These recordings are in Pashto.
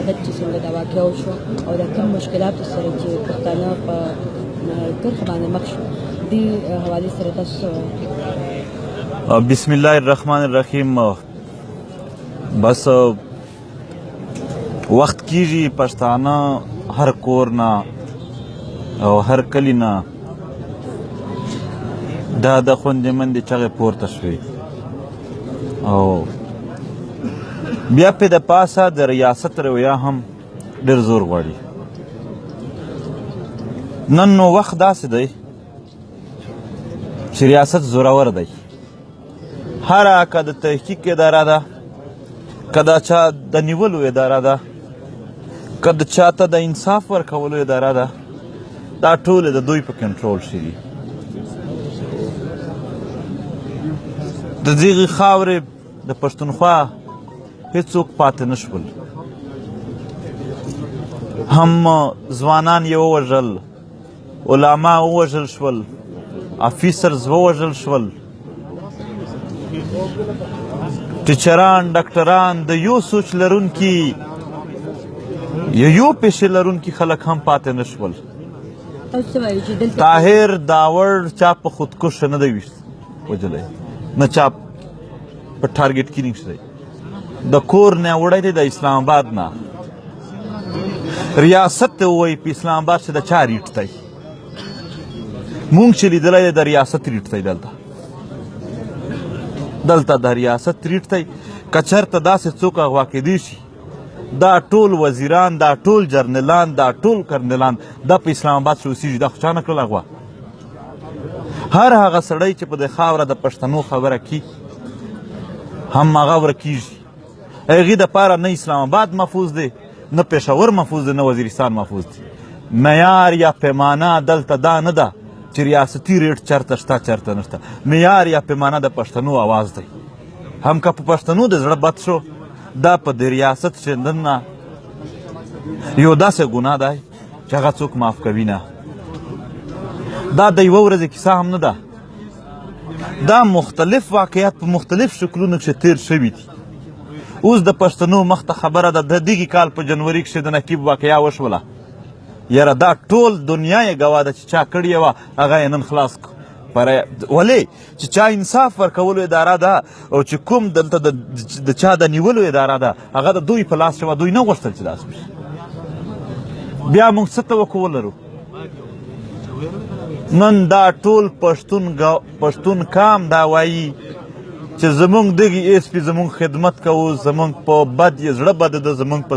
شهادت چې څنګه دا واقعه وشوه او د کوم مشکلاتو سره چې پښتانه په کرښه باندې مخ شو دې حوالې سره تاسو بسم الله الرحمن الرحیم. بس وخت کیږي پښتانه هر کور نه او هر کلی نه دا د خوندې مندې چغې پورته شوې او بیا پې د پاسه د ریاست رویه هم ډېر زور غواړي. نن نو وخت داسې دی چې ریاست زورور دی. هره که د تحقیق اداره ده، که د چا د نیولو اداره ده، که د چاته د انصاف ورکولو اداره ده، دا ټولې د دوی په کنټرول شي دي. د دغې خاورې د پښتونخوا هېڅوک پاتې نه شول. هم ځوانان یې ووژل، علما ووژل شول، افیسرز ووژل شول، ټیچران ډاکټران د یو سوچ لرونکي یو پیشې لرونکي خلک هم پاتې نه شول. طاهر داوړ چا په خودکشه نه دی وژلی، نه چا په ټارګېټ کینګ شوی. د کور نه وړی دی د اسلام آباد نه. ریاست ته ووایي په اسلام آباد چې د چا ریټ دی. مونږ چې لیدلی دی د ریاست ریټ دی. دلته د ریاست ریټ دی. که چېرته داسې څوک اغوا کېدی شي، دا ټول وزیران، دا ټول جرنیلان، دا ټول کرنیلان دا په اسلام آباد چې اوسېږي، دا خو چا نه کړل اغوا. هر هغه سړی چې په دې خاوره د پښتنو خبره کي هم هغه ورکېږي. هغې دپاره نه اسلام آباد محفوظ دی، نه پېښور محفوظ دی، نه وزیرستان محفوظ دی. معیار یا پیمانه دلته دا نه ده چې ریاستي ریټ چېرته شته چېرته نشته. معیار یا پیمانه د پښتنو آواز دی. هم که په پښتنو د زړه بد شو، دا په د ریاست شیندنه یو داسې ګناه دی چې هغه څوک معاف کوي نه. دا د یوه ورځې کیسه هم نه ده. دا مختلف واقعیات په مختلف شکلونو کښې تیر شوي دي. اوس د پښتنو مخ ته خبره ده، د دغې کال په جنوري کښې د نقیب واقعه وشوله. یاره دا ټول دنیا یې ګواه ده چې چا کړې وه، هغه یې نن خلاص کړو. ولې چې چا انصاف ورکولو اداره ده او چې کوم دلته د چا د نیولو اداره ده، هغه د دوی په لاس شوه. دوی نه غوښتل چې داسې وشي. بیا موږ څه توقع ولرو؟ نن دا ټول پښتون کام دا وایي چې زمونږ دغې ایس پي زمونږ خدمت کوو، زمونږ په بد یې زړه بد ده، زمونږ په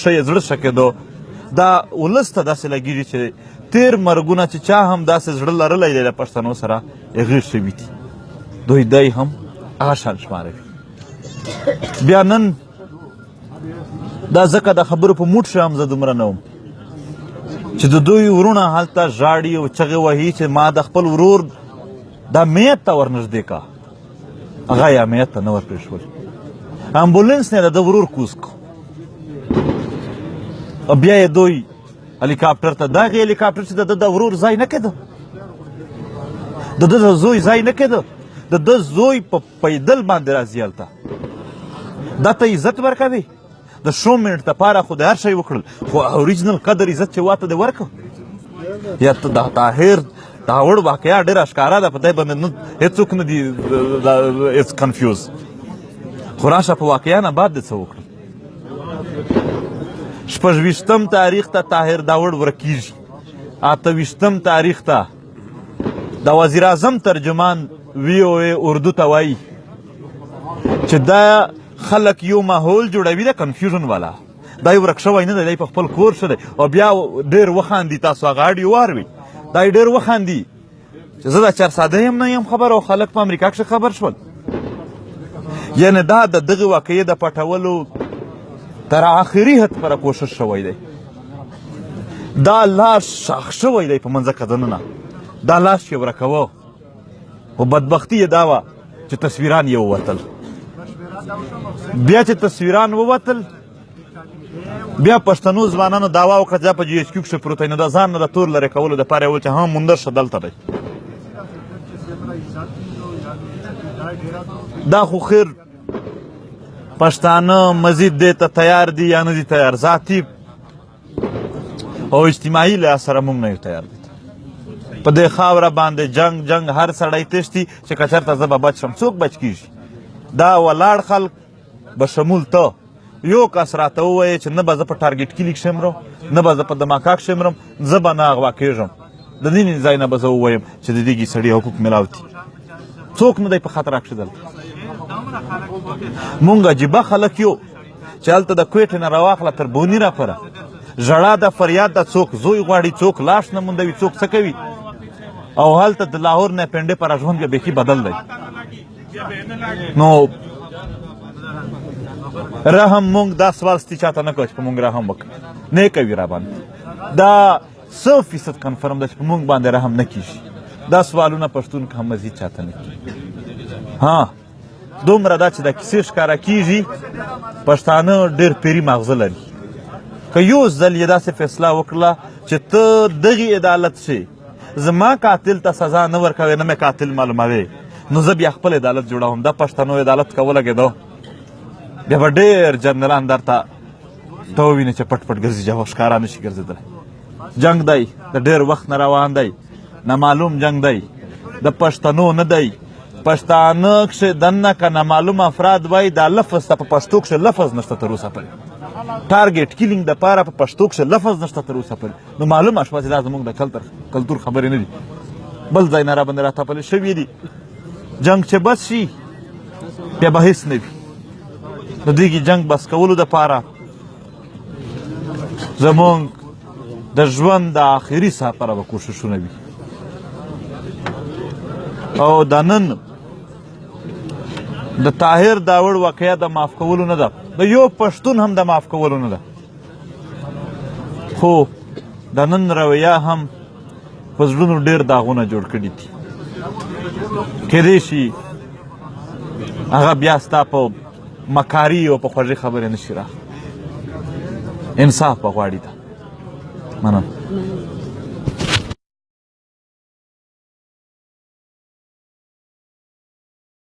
ښه یې زړه ښه کېدو. دا ولس ته داسې لګېږي چې تیر مرګونه چې چا هم داسې زړه لرلی دی د پښتنو سره، هغې شوي دي. دوی دی هم هغه شان شماروي. بیا نن دا ځکه د خبرو په موډ شه هم زه دومره نه وم چې د دوی ورونه هلته ژاړي او چغې وهي چې ما د خپل ورور دا میت ته ورنږدې کا. هغه یا میت ته نه ورپرېښول. امبولینس نه د ده ورور کوز کو. او بیا یې دوی هلیکاپټر ته، دغې هلیکاپټر چې د ده د ورور ځای نه کېده، د ده د زوی ځای نه کېده، د ده زوی په پیدل باندې راځي هلته. دا ته عزت ورکوي؟ د شو منټ دپاره خو د هر شی وکړل، خو اوریجنل قدر عزت چې واته دې ورکړه. یا ته د طاهر داوړ واقعه ډېره ښکاره ده، په دی باندې هېڅوک نه دي اټس کنفیوز. خو راشه په واقعه نه بعد دې څه وکړل. 26 تاریخ ته طاهر داوړ ورکېږي. 28 تاریخ ته د وزیر اعظم ترجمان VOA اردو ته وایي چې دا خلک یو ماحول جوړوي د کنفیوژن والا. دا یې ورک شوی نه دی، دی په خپل کور ښه دی. او بیا ډېر وخاندي. تاسو هغه اډیو واروئ، دا یې ډېر وخاندي چې زه د چارساده یم نه یم خبر او خلک په امریکا کښې خبر شول. یعنې دا د دغې واقعې د پټولو تر آخري حد پره کوشش شوی دی. دا لاس شاخ شوی دی په منځکه دننه. دا لاس یې ورکوه، خو بدبختي یې دا وه چې تصویران یې ووتل. بیا چې تصویران ووتل، بیا پښتنو ځوانانو دعوا وکړه چې دا په GHQ کښې پروت دی. نو د ځان نه د تور لرې کولو دپاره یې وویل چې ها موندر شه دلته دی. دا خو خیر پښتانه مزید دې ته تیار دي یا نه دي تیار، ذاتي او اجتماعي لحاظ سره موږ نه یو تیار دي. په دې خاوره باندې جنګ هر سړی تښتي چې که چېرته زه به بچ شم. څوک بچ کېږي؟ دا ولاړ خلک به شمول ته یو کس راته ووایې چې نه به زه په ټارګېټ کلي کښې مرم، نه به زه په دماکا کښې مرم، زه به نه اغوا کېږم. د دې ځای نه به زه ووایم چې د دې سړي حقوق میلاو دي. څوک نه دی په خطر کښې دلته. مونږ عجیبه خلک یو چې هلته د کویټې نه راواخله تر بوني را پره ژړا ده، فریاد ده، څوک زوی غواړي، څوک لاش نه موندوي، څوک څه کوي. او هلته د لاهور نه پنډې پر ژوند بیا بیخي بدل دی. نو رحم مونږ دا سوال ستي چاته نه کوو چې په مونږ رحم وکړي، نه کوي را باندې. دا 100% کنفرم ده چې په مونږ باندې رحم نه کېږي. دا سوالونه پښتون که هم مزید چاته نه کېږي. ها دومره دا چې دا کیسې ښکاره کېږي پښتانه ډېر پیري ماغزه لري. که یو ځل یې داسې فیصله وکړله چې ته دغې عدالت شې، زما قاتل ته سزا نه ورکوې، نه مې قاتل معلوموې، نو زه بیا خپل عدالت جوړوم. دا پښتنو عدالت که ولګېدو بیا به ډېر جنرالان درته ته ووینې چې پټ ګرځي، جواب ښکاره نه شي ګرځېدلی. جنګ دی د ډېر وخت نه روان دی، نامعلوم جنګ دی، د پښتنو نه دی. پښتانه کښې دننه که نامعلوم افراد وایي دا لفظ ته په پښتو کښې لفظ نشته تر اوسه پورې. ټارګېټ کیلینګ دپاره په پښتو کښې لفظ نشته تر اوسه پورې. نو معلومه شوه چې دا زموږ د کلتور خبرې نه دي، بل ځای نه راباندې راتپلې شوي دي. جنګ چې بس شي بیا به هېڅ نه وي. د دې جنګ بس کولو دپاره زموږ د ژوند د آخري ساعت لپاره به کوښښونه وي. او دا نن د طاهر داوړ واقعه د معاف کولو نه ده، د یو پښتون هم د معاف کولو نه ده، خو د نن رویه هم په زړونو ډېر داغونه جوړ کړي دي. کیدای شي هغه بیا ستا په مکاري او په خوږې خبرې نه شي راغلی. انصاف به غواړي ده. مننه.